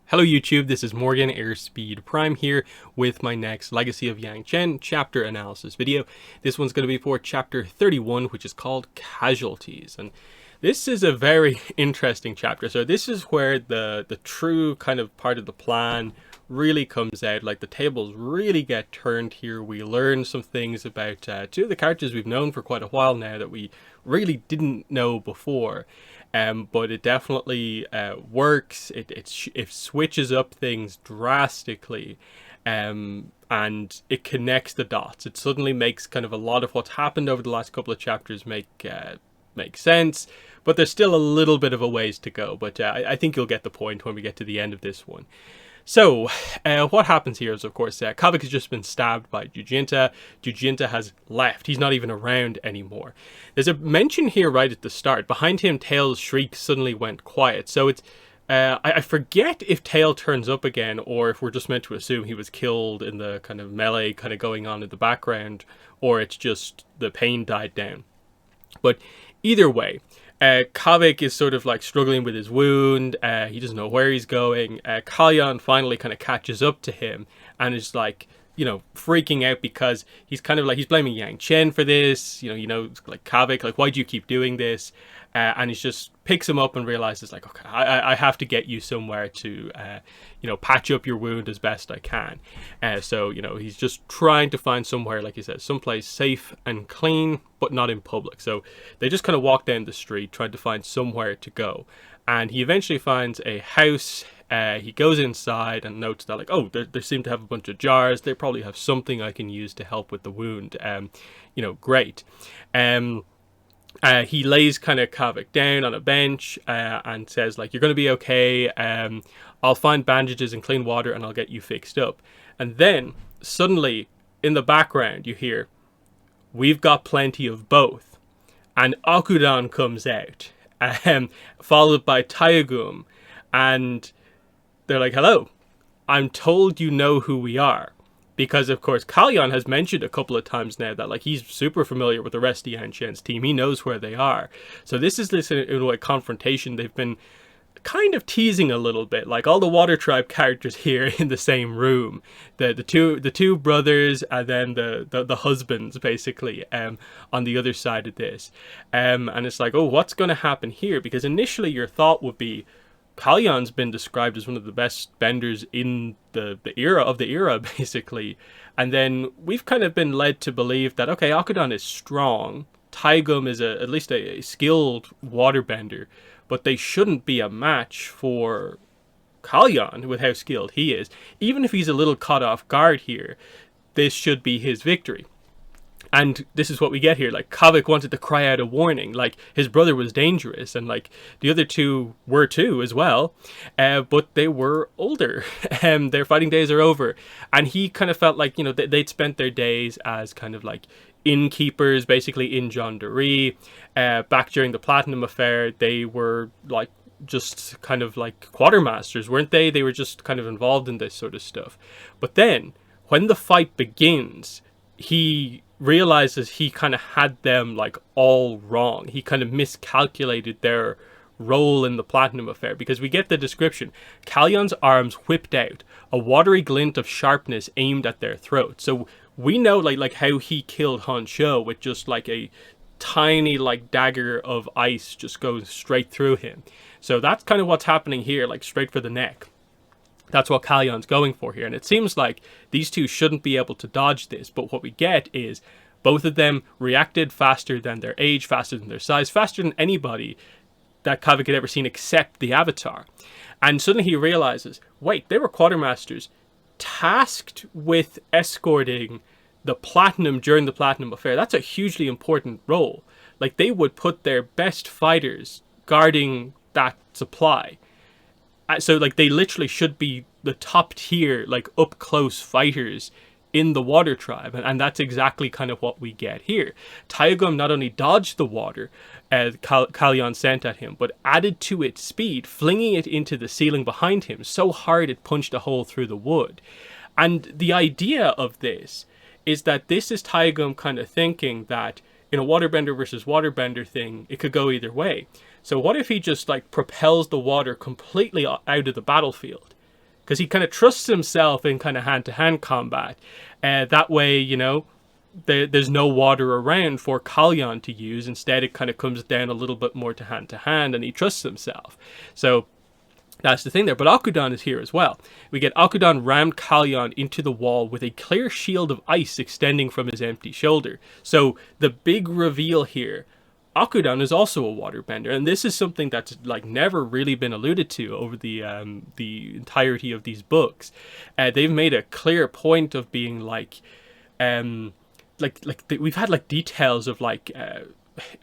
Hello YouTube, this is Morgan Airspeed Prime here with my next Legacy of Yangchen chapter analysis video. This one's going to be for chapter 31, which is called Casualties. And this is a very interesting chapter. So this is where the true kind of part of the plan really comes out. Like the tables really get turned here. We learn some things about two of the characters we've known for quite a while now that we really didn't know before. But it definitely works. It switches up things drastically, and it connects the dots. It suddenly makes kind of a lot of what's happened over the last couple of chapters make sense. But there's still a little bit of a ways to go. But I think you'll get the point when we get to the end of this one. So, what happens here is, of course, Kavik has just been stabbed by Jujinta. Jujinta has left. He's not even around anymore. There's a mention here right at the start. Behind him, Tail's shriek suddenly went quiet. So it's, I forget if Tail turns up again, or if we're just meant to assume he was killed in the kind of melee kind of going on in the background, or it's just the pain died down. But either way, Kavik is sort of like struggling with his wound. He doesn't know where he's going. Kalyan finally kind of catches up to him and is like, you know, freaking out because he's kind of like, he's blaming Yangchen for this. Like Kavik, like, why do you keep doing this? And he just picks him up and realizes like, okay, I have to get you somewhere to, patch up your wound as best I can. So, he's just trying to find somewhere, like he says, someplace safe and clean, but not in public. So they just kind of walk down the street, trying to find somewhere to go. And he eventually finds a house. He goes inside and notes that like, oh, they seem to have a bunch of jars. They probably have something I can use to help with the wound. Great. He lays kind of Kavik down on a bench and says like, you're going to be okay. I'll find bandages and clean water and I'll get you fixed up. And then suddenly in the background you hear, we've got plenty of both. And Akudan comes out, followed by Taigum. And they're like, hello, I'm told you know who we are. Because, of course, Kalyan has mentioned a couple of times now that, like, he's super familiar with the rest of Yangchen's team. He knows where they are. So this is this, in a way, confrontation they've been kind of teasing a little bit. Like, all the Water Tribe characters here in the same room. The two brothers and then the husbands, basically, on the other side of this. And it's like, oh, what's going to happen here? Because initially your thought would be, Kalyan's been described as one of the best benders in the era, basically. And then we've kind of been led to believe that, okay, Akudan is strong. Taigum is at least a skilled waterbender. But they shouldn't be a match for Kalyan with how skilled he is. Even if he's a little caught off guard here, this should be his victory. And this is what we get here. Like, Kavik wanted to cry out a warning. Like, his brother was dangerous. And, like, the other two were too as well. But they were older. Their fighting days are over. And he kind of felt like, they'd spent their days as kind of, like, innkeepers, basically, in Jonderie. Back during the Platinum Affair, they were, like, just kind of, like, quartermasters, weren't they? They were just kind of involved in this sort of stuff. But then, when the fight begins, he realizes he kind of had them like all wrong. He kind of miscalculated their role in the Platinum Affair, because we get the description. Kalyan's arms whipped out, a watery glint of sharpness aimed at their throats. So we know like how he killed Han Shou with just like a tiny like dagger of ice just goes straight through him. So that's kind of what's happening here, like straight for the neck. That's what Kalyan's going for here. And it seems like these two shouldn't be able to dodge this. But what we get is both of them reacted faster than their age, faster than their size, faster than anybody that Kavik had ever seen except the Avatar. And suddenly he realizes, wait, they were quartermasters tasked with escorting the Platinum during the Platinum Affair. That's a hugely important role. Like, they would put their best fighters guarding that supply. So, like, they literally should be the top tier, like, up-close fighters in the Water Tribe. And that's exactly kind of what we get here. Taigum not only dodged the water Kalyan sent at him, but added to its speed, flinging it into the ceiling behind him so hard it punched a hole through the wood. And the idea of this is that this is Taigum kind of thinking that in a waterbender versus waterbender thing, it could go either way. So what if he just like propels the water completely out of the battlefield? because he kind of trusts himself in kind of hand-to-hand combat. That way, there's no water around for Kalyan to use. Instead, it kind of comes down a little bit more to hand, and he trusts himself. So that's the thing there. But Akudan is here as well. We get Akudan rammed Kalyan into the wall with a clear shield of ice extending from his empty shoulder. So the big reveal here, Akudan is also a waterbender, and this is something that's like never really been alluded to over the entirety of these books. They've made a clear point of being we've had like details of like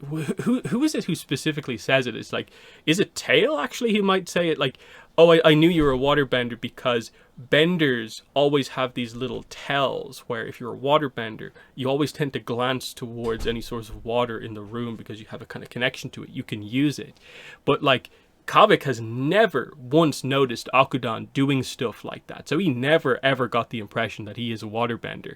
who is it who specifically says it? It's like, is it Tail actually who might say it? Like, oh, I knew you were a waterbender because benders always have these little tells where if you're a waterbender, you always tend to glance towards any source of water in the room because you have a kind of connection to it. You can use it. But like, Kavik has never once noticed Akudan doing stuff like that. So he never ever got the impression that he is a waterbender.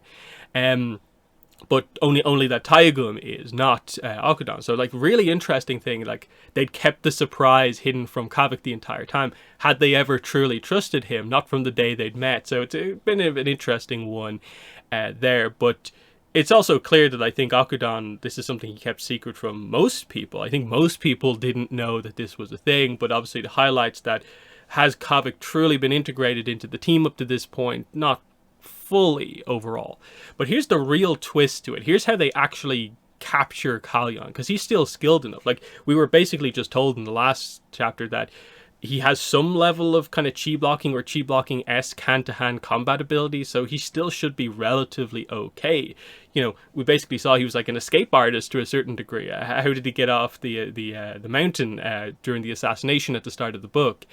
But only that Taigum is, not Akudan. So like, really interesting thing, like they'd kept the surprise hidden from Kavik the entire time, had they ever truly trusted him, not from the day they'd met. So it's been an interesting one there. But it's also clear that I think Akudan, this is something he kept secret from most people. I think most people didn't know that this was a thing, but obviously it highlights that has Kavik truly been integrated into the team up to this point? Not fully overall. But here's the real twist to it. Here's how they actually capture Kalyan, because he's still skilled enough. Like, we were basically just told in the last chapter that he has some level of kind of chi blocking or chi blocking-esque hand-to-hand combat ability, so he still should be relatively okay. We basically saw he was like an escape artist to a certain degree. How did he get off the mountain during the assassination at the start of the book?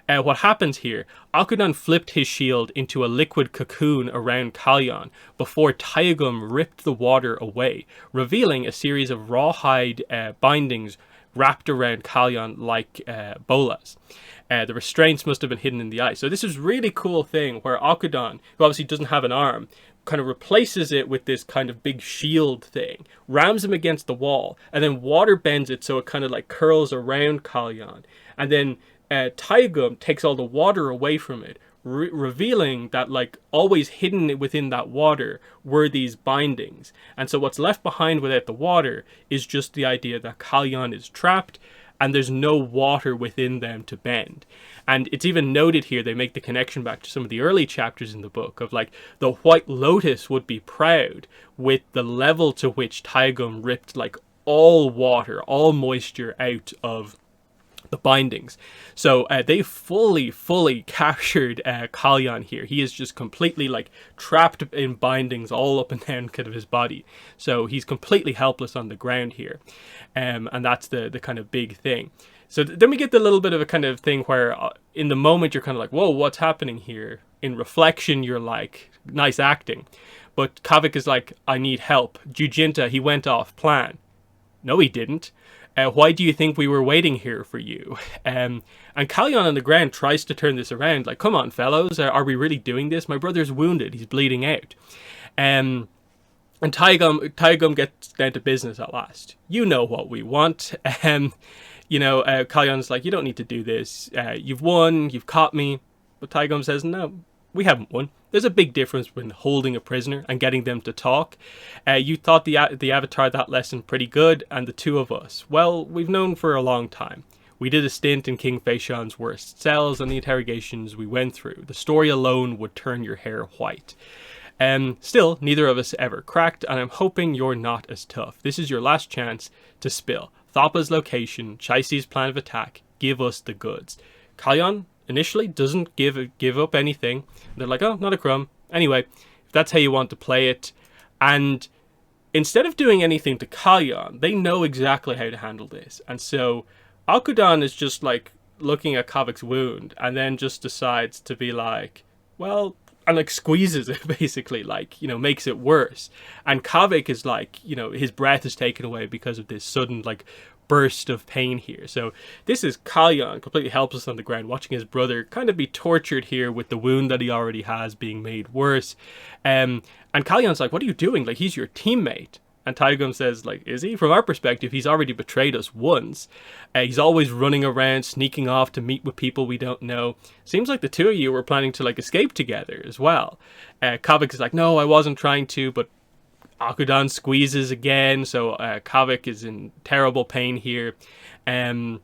What happens here, Akudan flipped his shield into a liquid cocoon around Kalyan before Taigum ripped the water away, revealing a series of rawhide bindings wrapped around Kalyan like bolas. The restraints must have been hidden in the ice. So this is really cool thing where Akudan, who obviously doesn't have an arm, kind of replaces it with this kind of big shield thing, rams him against the wall, and then water bends it so it kind of like curls around Kalyan. And then Taigum takes all the water away from it, revealing that like always hidden within that water were these bindings. And so what's left behind without the water is just the idea that Kalyan is trapped and there's no water within them to bend. And it's even noted here, they make the connection back to some of the early chapters in the book of like, the White Lotus would be proud with the level to which Taigum ripped like all water, all moisture out of the bindings. So they fully captured Kalyan here. He is just completely like trapped in bindings all up and down kind of his body. So he's completely helpless on the ground here. And that's the kind of big thing. So then we get the little bit of a kind of thing where in the moment you're kind of like, whoa, what's happening here? In reflection, you're like, nice acting. But Kavik is like, I need help. Jujinta, he went off plan. No, he didn't. Why do you think we were waiting here for you? And Kalyan on the ground tries to turn this around. Like, come on, fellows, are we really doing this? My brother's wounded. He's bleeding out. And Taigum gets down to business at last. You know what we want. Kalyan's like, you don't need to do this. You've won. You've caught me. But Taigum says, no, we haven't won. There's a big difference between holding a prisoner and getting them to talk. You taught the Avatar that lesson pretty good, and the two of us, well, we've known for a long time. We did a stint in King Feishan's worst cells, and the interrogations we went through. The story alone would turn your hair white. Still, neither of us ever cracked, and I'm hoping you're not as tough. This is your last chance to spill. Thapa's location, Chaisi's plan of attack, give us the goods. Kalyan initially doesn't give up anything. They're like, oh, not a crumb. Anyway, if that's how you want to play it. And instead of doing anything to Kalyan, they know exactly how to handle this. And so Akudan is just like looking at Kavik's wound and then just decides to be like, well, and like squeezes it basically, like, makes it worse. And Kavik is like, his breath is taken away because of this sudden like burst of pain here. So this is Kalyan completely helpless on the ground, watching his brother kind of be tortured here with the wound that he already has being made worse. And Kalyan's like, what are you doing? Like, he's your teammate. And Taigum says, like, is he? From our perspective, he's already betrayed us once. He's always running around, sneaking off to meet with people we don't know. Seems like the two of you were planning to, like, escape together as well. Kavik is like, no, I wasn't trying to, but Akudan squeezes again, so Kavik is in terrible pain here. And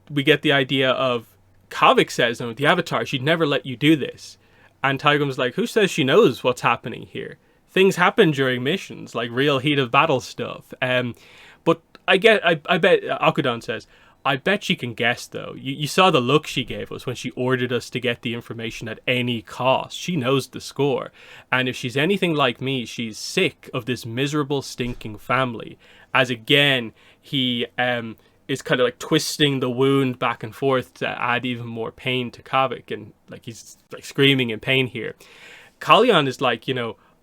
we get the idea of Kavik says, no, the Avatar, she'd never let you do this. And Taigum's like, who says she knows what's happening here? Things happen during missions, like real heat of battle stuff. But I bet, Akudan says, I bet she can guess though. You saw the look she gave us when she ordered us to get the information at any cost. She knows the score. And if she's anything like me, she's sick of this miserable, stinking family. As again, he is kind of like twisting the wound back and forth to add even more pain to Kavik. And like he's like screaming in pain here. Kalyan is like,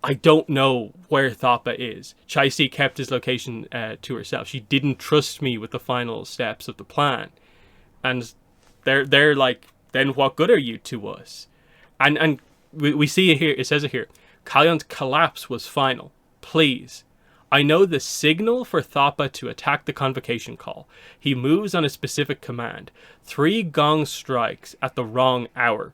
I don't know where Thapa is. Chaisi kept his location to herself. She didn't trust me with the final steps of the plan. And they're like, then what good are you to us? And we see it here, it says it here. Kalyan's collapse was final. Please. I know the signal for Thapa to attack the convocation call. He moves on a specific command. 3 gong strikes at the wrong hour.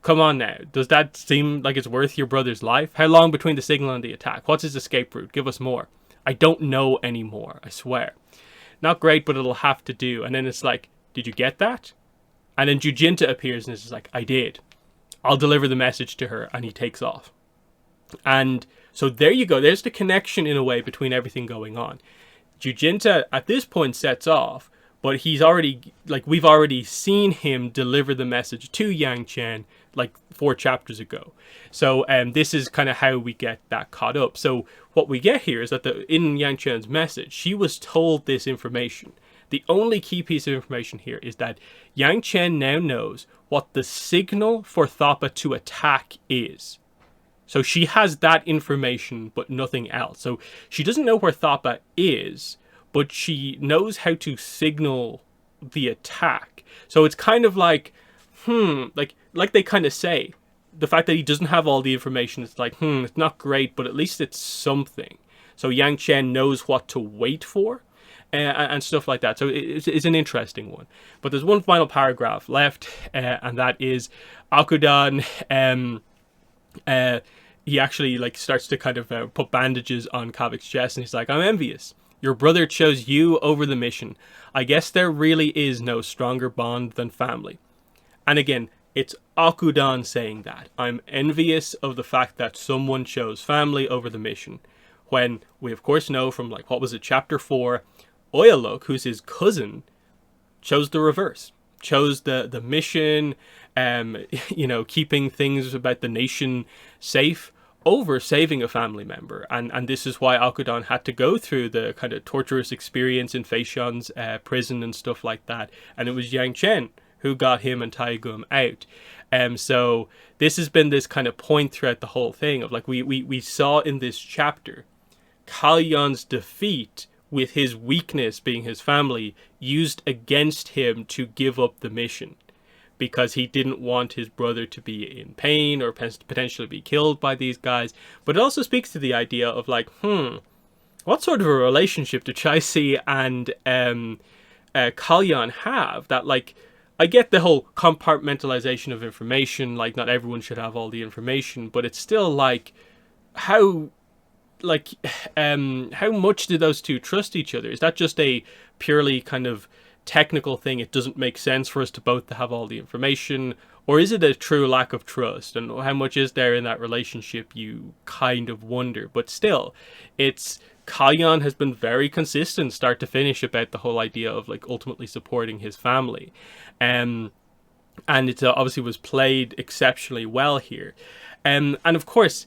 Come on now. Does that seem like it's worth your brother's life? How long between the signal and the attack? What's his escape route? Give us more. I don't know anymore, I swear. Not great, but it'll have to do. And then it's like, did you get that? And then Jujinta appears and is like, I did. I'll deliver the message to her. And he takes off. And so there you go. There's the connection in a way between everything going on. Jujinta at this point sets off, but he's already, like, we've already seen him deliver the message to Yangchen like 4 chapters ago. So this is kind of how we get that caught up. So what we get here is that in Yangchen's message, she was told this information. The only key piece of information here is that Yangchen now knows what the signal for Thapa to attack is. So she has that information, but nothing else. So she doesn't know where Thapa is, but she knows how to signal the attack. So it's kind of like, like they kind of say, the fact that he doesn't have all the information, it's like, it's not great, but at least it's something. So Yangchen knows what to wait for and stuff like that. So it's an interesting one. But there's one final paragraph left, and that is Akudan. He actually like starts to kind of put bandages on Kavik's chest, and he's like, I'm envious. Your brother chose you over the mission. I guess there really is no stronger bond than family. And again, it's Akudan saying that. I'm envious of the fact that someone chose family over the mission. When we of course know from like, what was it, chapter 4, Oyaluk, who's his cousin, chose the reverse. Chose the mission, keeping things about the nation safe over saving a family member. And this is why Akudan had to go through the kind of torturous experience in Feishan's prison and stuff like that. And it was Yangchen who got him and Taigum out. So this has been this kind of point throughout the whole thing of like, we saw in this chapter Kalyan's defeat with his weakness being his family used against him to give up the mission because he didn't want his brother to be in pain or potentially be killed by these guys. But it also speaks to the idea of like, what sort of a relationship do Chaisi and Kalyan have? That like, I get the whole compartmentalization of information, like not everyone should have all the information, but it's still like, how much do those two trust each other? Is that just a purely kind of technical thing? It doesn't make sense for us to both have all the information, or is it a true lack of trust? And how much is there in that relationship? You kind of wonder. But still, it's Kalyan has been very consistent start to finish about the whole idea of like ultimately supporting his family, and it obviously was played exceptionally well here, and of course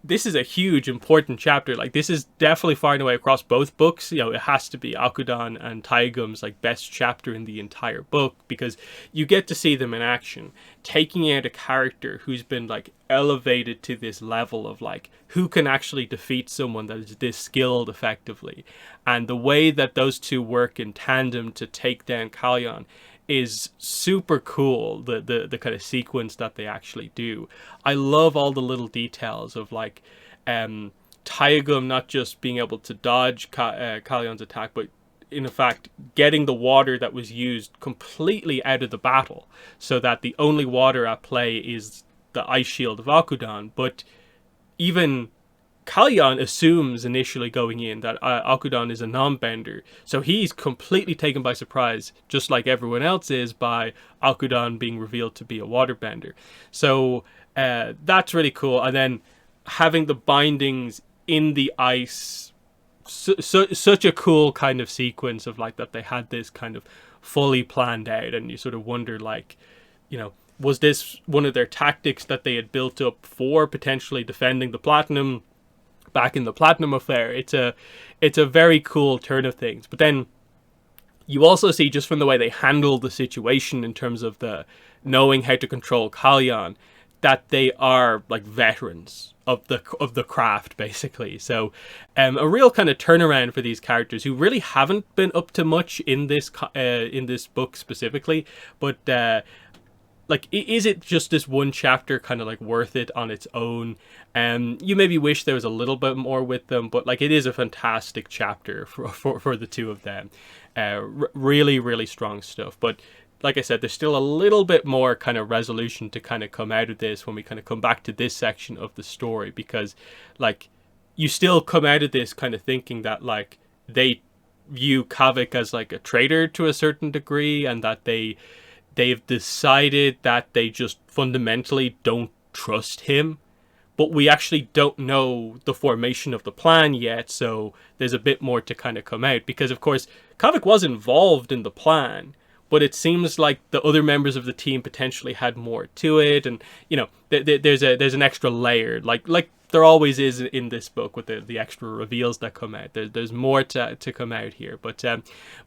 this is a huge, important chapter. Like, this is definitely far and away across both books. It has to be Akudan and Taigum's like best chapter in the entire book, because you get to see them in action, taking out a character who's been like elevated to this level of like, who can actually defeat someone that is this skilled effectively. And the way that those two work in tandem to take down Kalyan is super cool. The kind of sequence that they actually do. I love all the little details of like Taigum not just being able to dodge Kalyan's attack, but in fact getting the water that was used completely out of the battle, so that the only water at play is the ice shield of Akudan. But even Kalyan assumes initially going in that Akudan is a non-bender, so he's completely taken by surprise, just like everyone else is, by Akudan being revealed to be a waterbender. So that's really cool. And then having the bindings in the ice, such a cool kind of sequence of like that they had this kind of fully planned out, and you sort of wonder, like, you know, was this one of their tactics that they had built up for potentially defending the platinum back in the platinum affair? It's a very cool turn of things. But then you also see, just from the way they handle the situation in terms of the knowing how to control Kalyan, that they are like veterans of the craft, basically. So a real kind of turnaround for these characters who really haven't been up to much in this book specifically. But like, is it just this one chapter kind of like worth it on its own? You maybe wish there was a little bit more with them, but like, it is a fantastic chapter for the two of them. Really, really strong stuff. But like I said, there's still a little bit more kind of resolution to kind of come out of this when we kind of come back to this section of the story, because like, you still come out of this kind of thinking that like they view Kavik as like a traitor to a certain degree, and that they've decided that they just fundamentally don't trust him. But we actually don't know the formation of the plan yet, so there's a bit more to kind of come out. Because of course, Kavik was involved in the plan, but it seems like the other members of the team potentially had more to it, and you know, there's an extra layer, like there always is in this book with the extra reveals that come out. There's more to come out here. But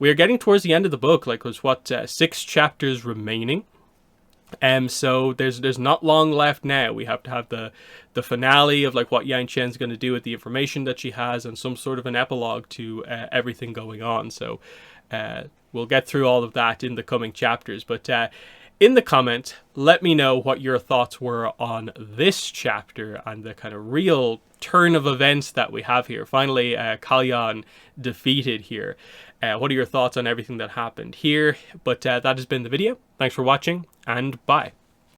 we are getting towards the end of the book. Like, there's 6 chapters remaining. So there's not long left now. We have to have the finale of like what Yangchen's going to do with the information that she has, and some sort of an epilogue to everything going on. So we'll get through all of that in the coming chapters. But in the comments, let me know what your thoughts were on this chapter and the kind of real turn of events that we have here. Finally, Kalyan defeated here. What are your thoughts on everything that happened here? But that has been the video. Thanks for watching, and bye.